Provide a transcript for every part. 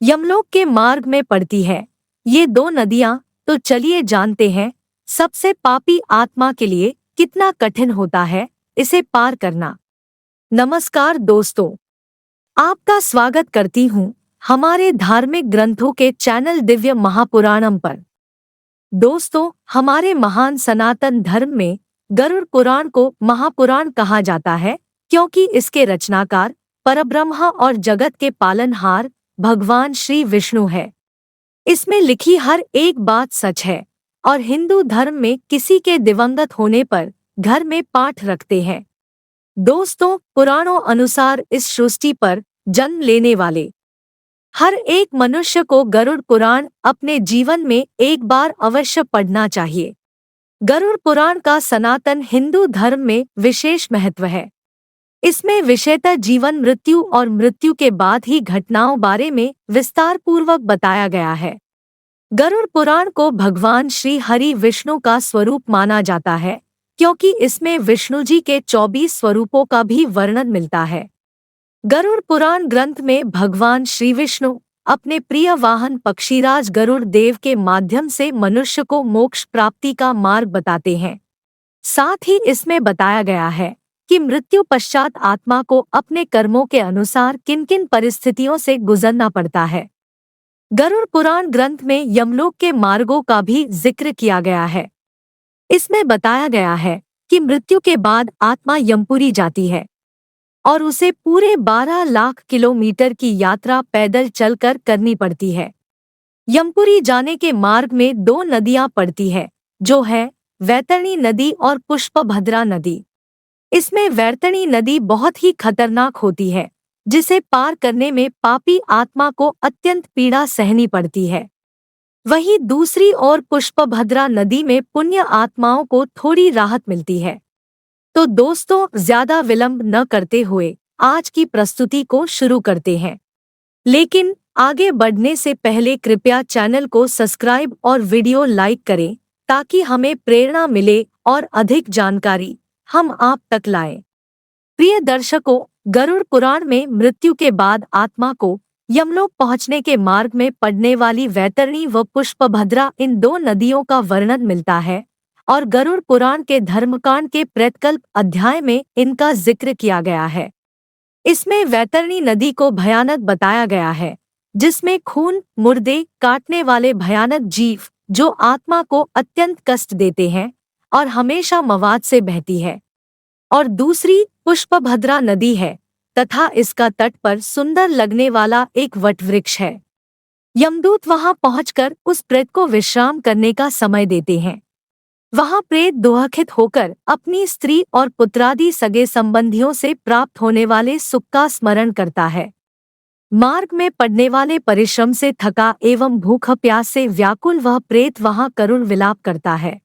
यमलोक के मार्ग में पड़ती है ये दो नदियां। तो चलिए जानते हैं सबसे पापी आत्मा के लिए कितना कठिन होता है इसे पार करना। नमस्कार दोस्तों, आपका स्वागत करती हूँ हमारे धार्मिक ग्रंथों के चैनल दिव्य महापुराणम पर। दोस्तों, हमारे महान सनातन धर्म में गरुड़ पुराण को महापुराण कहा जाता है क्योंकि इसके रचनाकार परब्रह्म और जगत के पालनहार भगवान श्री विष्णु है। इसमें लिखी हर एक बात सच है और हिंदू धर्म में किसी के दिवंगत होने पर घर में पाठ रखते हैं। दोस्तों, पुराणों अनुसार इस सृष्टि पर जन्म लेने वाले हर एक मनुष्य को गरुड़ पुराण अपने जीवन में एक बार अवश्य पढ़ना चाहिए। गरुड़ पुराण का सनातन हिंदू धर्म में विशेष महत्व है। इसमें विशेषतः जीवन, मृत्यु और मृत्यु के बाद ही घटनाओं बारे में विस्तार पूर्वक बताया गया है। गरुड़ पुराण को भगवान श्री हरि विष्णु का स्वरूप माना जाता है क्योंकि इसमें विष्णु जी के 24 स्वरूपों का भी वर्णन मिलता है। गरुड़ पुराण ग्रंथ में भगवान श्री विष्णु अपने प्रिय वाहन पक्षीराज गरुड़ देव के माध्यम से मनुष्य को मोक्ष प्राप्ति का मार्ग बताते हैं। साथ ही इसमें बताया गया है कि मृत्यु पश्चात आत्मा को अपने कर्मों के अनुसार किन किन परिस्थितियों से गुजरना पड़ता है। गरुड़ पुराण ग्रंथ में यमलोक के मार्गों का भी जिक्र किया गया है। इसमें बताया गया है कि मृत्यु के बाद आत्मा यमपुरी जाती है और उसे पूरे 12 लाख किलोमीटर की यात्रा पैदल चलकर करनी पड़ती है। यमपुरी जाने के मार्ग में दो नदियां पड़ती है, जो है वैतरणी नदी और पुष्पभद्रा नदी। इसमें वैतरणी नदी बहुत ही खतरनाक होती है, जिसे पार करने में पापी आत्मा को अत्यंत पीड़ा सहनी पड़ती है। वहीं दूसरी ओर पुष्पभद्रा नदी में पुण्य आत्माओं को थोड़ी राहत मिलती है। तो दोस्तों, ज्यादा विलंब न करते हुए आज की प्रस्तुति को शुरू करते हैं। लेकिन आगे बढ़ने से पहले कृपया चैनल को सब्सक्राइब और वीडियो लाइक करें ताकि हमें प्रेरणा मिले और अधिक जानकारी हम आप तक लाएं। प्रिय दर्शकों, गरुड़ पुराण में मृत्यु के बाद आत्मा को यमलोक पहुंचने के मार्ग में पड़ने वाली वैतरणी व पुष्पभद्रा इन दो नदियों का वर्णन मिलता है और गरुड़ पुराण के धर्मकांड के प्रेतकल्प अध्याय में इनका जिक्र किया गया है। इसमें वैतरणी नदी को भयानक बताया गया है, जिसमें खून, मुर्दे काटने वाले भयानक जीव जो आत्मा को अत्यंत कष्ट देते हैं और हमेशा मवाद से बहती है। और दूसरी पुष्पभद्रा नदी है तथा इसका तट पर सुंदर लगने वाला एक वटवृक्ष है। यमदूत वहां पहुंचकर उस प्रेत को विश्राम करने का समय देते हैं। वहां प्रेत दुखित होकर अपनी स्त्री और पुत्रादि सगे संबंधियों से प्राप्त होने वाले सुख का स्मरण करता है। मार्ग में पड़ने वाले परिश्रम से थका एवं भूख प्यास से व्याकुल वह प्रेत वहां करुण विलाप करता है।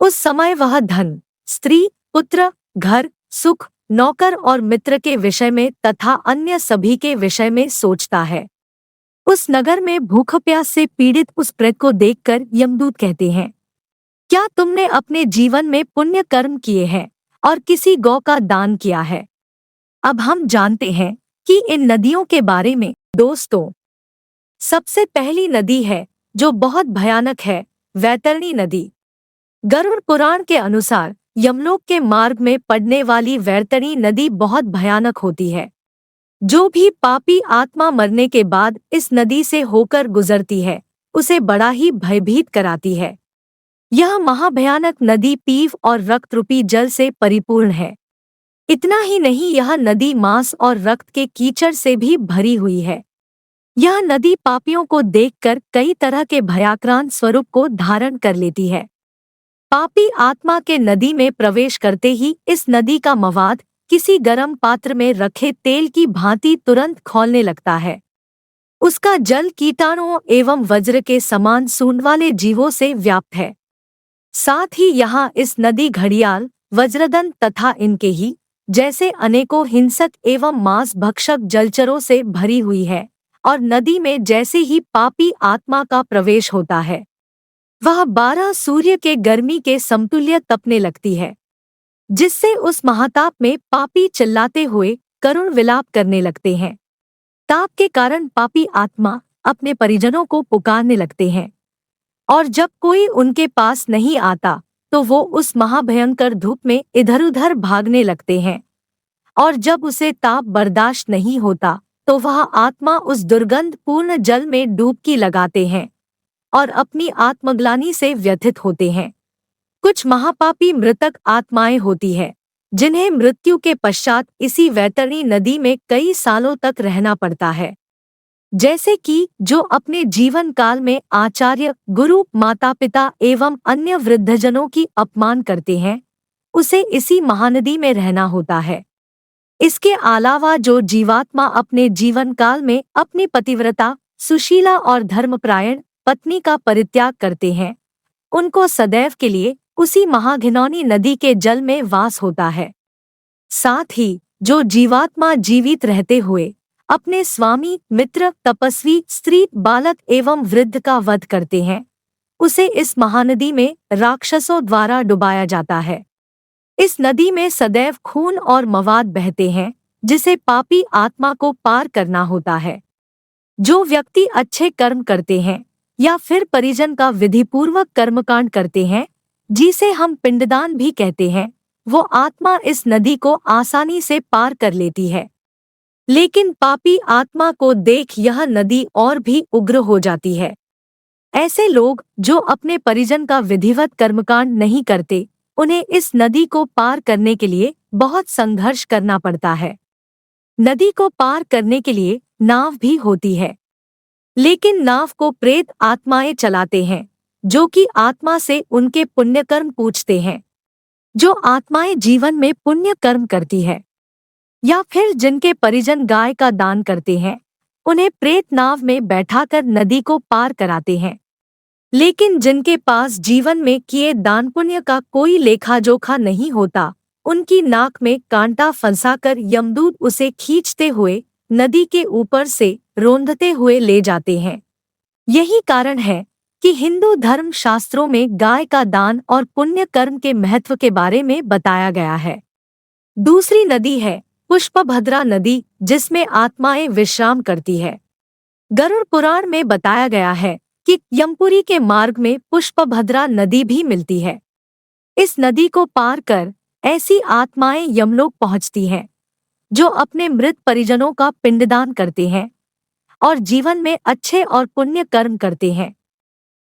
उस समय वह धन, स्त्री, पुत्र, घर, सुख, नौकर और मित्र के विषय में तथा अन्य सभी के विषय में सोचता है। उस नगर में भूख प्यास से पीड़ित उस प्रेत को देखकर यमदूत कहते हैं, क्या तुमने अपने जीवन में पुण्य कर्म किए हैं और किसी गौ का दान किया है? अब हम जानते हैं कि इन नदियों के बारे में। दोस्तों, सबसे पहली नदी है जो बहुत भयानक है, वैतरणी नदी। गरुड़ पुराण के अनुसार यमलोक के मार्ग में पड़ने वाली वैतरणी नदी बहुत भयानक होती है। जो भी पापी आत्मा मरने के बाद इस नदी से होकर गुजरती है उसे बड़ा ही भयभीत कराती है। यह महाभयानक नदी पीव और रक्त रूपी जल से परिपूर्ण है। इतना ही नहीं, यह नदी मांस और रक्त के कीचड़ से भी भरी हुई है। यह नदी पापियों को देखकर कई तरह के भयाक्रांत स्वरूप को धारण कर लेती है। पापी आत्मा के नदी में प्रवेश करते ही इस नदी का मवाद किसी गर्म पात्र में रखे तेल की भांति तुरंत खौलने लगता है। उसका जल कीटाणुओं एवं वज्र के समान सूंड वाले जीवों से व्याप्त है। साथ ही यहाँ इस नदी घड़ियाल, वज्रदंत तथा इनके ही जैसे अनेकों हिंसक एवं मांस भक्षक जलचरों से भरी हुई है और नदी में जैसे ही पापी आत्मा का प्रवेश होता है वह 12 सूर्य के गर्मी के समतुल्य तपने लगती है, जिससे उस महाताप में पापी चिल्लाते हुए करुण विलाप करने लगते हैं। ताप के कारण पापी आत्मा अपने परिजनों को पुकारने लगते हैं, और जब कोई उनके पास नहीं आता तो वो उस महाभयंकर धूप में इधर-उधर भागने लगते हैं। और जब उसे ताप बर्दाश्त नहीं होता तो वह आत्मा उस दुर्गंध पूर्ण जल में डुबकी लगाते हैं और अपनी आत्मग्लानि से व्यथित होते हैं। कुछ महापापी मृतक आत्माएं होती है जिन्हें मृत्यु के पश्चात इसी वैतरणी नदी में कई सालों तक रहना पड़ता है। जैसे कि जो अपने जीवन काल में आचार्य, गुरु, माता पिता एवं अन्य वृद्धजनों की अपमान करते हैं, उसे इसी महानदी में रहना होता है। इसके अलावा जो जीवात्मा अपने जीवन काल में अपनी पतिव्रता, सुशीला और धर्मपरायण पत्नी का परित्याग करते हैं, उनको सदैव के लिए उसी महाघिनौनी नदी के जल में वास होता है। साथ ही जो जीवात्मा जीवित रहते हुए अपने स्वामी, मित्र, तपस्वी, स्त्री, बालक एवं वृद्ध का वध करते हैं, उसे इस महानदी में राक्षसों द्वारा डुबाया जाता है। इस नदी में सदैव खून और मवाद बहते हैं जिसे पापी आत्मा को पार करना होता है। जो व्यक्ति अच्छे कर्म करते हैं या फिर परिजन का विधिपूर्वक कर्मकांड करते हैं, जिसे हम पिंडदान भी कहते हैं, वो आत्मा इस नदी को आसानी से पार कर लेती है। लेकिन पापी आत्मा को देख यह नदी और भी उग्र हो जाती है। ऐसे लोग जो अपने परिजन का विधिवत कर्मकांड नहीं करते, उन्हें इस नदी को पार करने के लिए बहुत संघर्ष करना पड़ता है। नदी को पार करने के लिए नाव भी होती है, लेकिन नाव को प्रेत आत्माएं चलाते हैं, जो कि आत्मा से उनके पुण्यकर्म पूछते हैं। जो आत्माएं जीवन में पुण्य कर्म करती है या फिर जिनके परिजन गाय का दान करते हैं, उन्हें प्रेत नाव में बैठाकर नदी को पार कराते हैं। लेकिन जिनके पास जीवन में किए दान पुण्य का कोई लेखा जोखा नहीं होता, उनकी नाक में कांटा फंसाकर यमदूत उसे खींचते हुए नदी के ऊपर से रोंदते हुए ले जाते हैं। यही कारण है कि हिंदू धर्म शास्त्रों में गाय का दान और पुण्य कर्म के महत्व के बारे में बताया गया है। दूसरी नदी है पुष्पभद्रा नदी, जिसमें आत्माएं विश्राम करती है। गरुड़ पुराण में बताया गया है कि यमपुरी के मार्ग में पुष्पभद्रा नदी भी मिलती है। इस नदी को पार कर ऐसी आत्माएं यमलोक पहुंचती हैं जो अपने मृत परिजनों का पिंडदान करते हैं और जीवन में अच्छे और पुण्य कर्म करते हैं।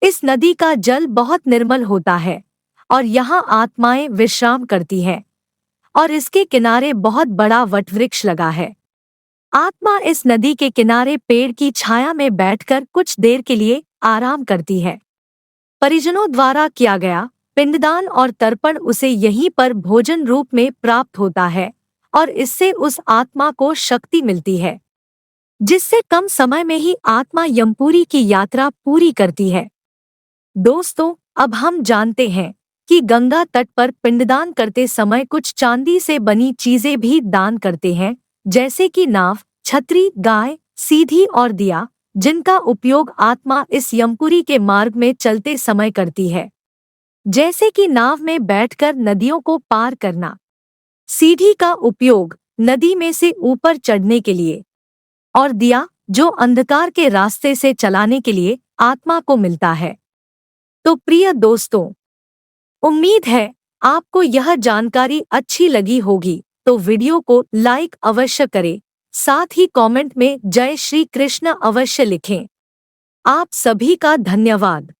इस नदी का जल बहुत निर्मल होता है और यहाँ आत्माएं विश्राम करती हैं, और इसके किनारे बहुत बड़ा वटवृक्ष लगा है। आत्मा इस नदी के किनारे पेड़ की छाया में बैठकर कुछ देर के लिए आराम करती है। परिजनों द्वारा किया गया पिंडदान और तर्पण उसे यहीं पर भोजन रूप में प्राप्त होता है और इससे उस आत्मा को शक्ति मिलती है, जिससे कम समय में ही आत्मा यमपुरी की यात्रा पूरी करती है। दोस्तों, अब हम जानते हैं कि गंगा तट पर पिंडदान करते समय कुछ चांदी से बनी चीजें भी दान करते हैं, जैसे कि नाव, छतरी, गाय, सीधी और दिया, जिनका उपयोग आत्मा इस यमपुरी के मार्ग में चलते समय करती है। जैसे कि नाव में बैठकर नदियों को पार करना, सीढ़ी का उपयोग नदी में से ऊपर चढ़ने के लिए, और दिया जो अंधकार के रास्ते से चलाने के लिए आत्मा को मिलता है। तो प्रिय दोस्तों, उम्मीद है आपको यह जानकारी अच्छी लगी होगी, तो वीडियो को लाइक अवश्य करें, साथ ही कमेंट में जय श्री कृष्ण अवश्य लिखें। आप सभी का धन्यवाद।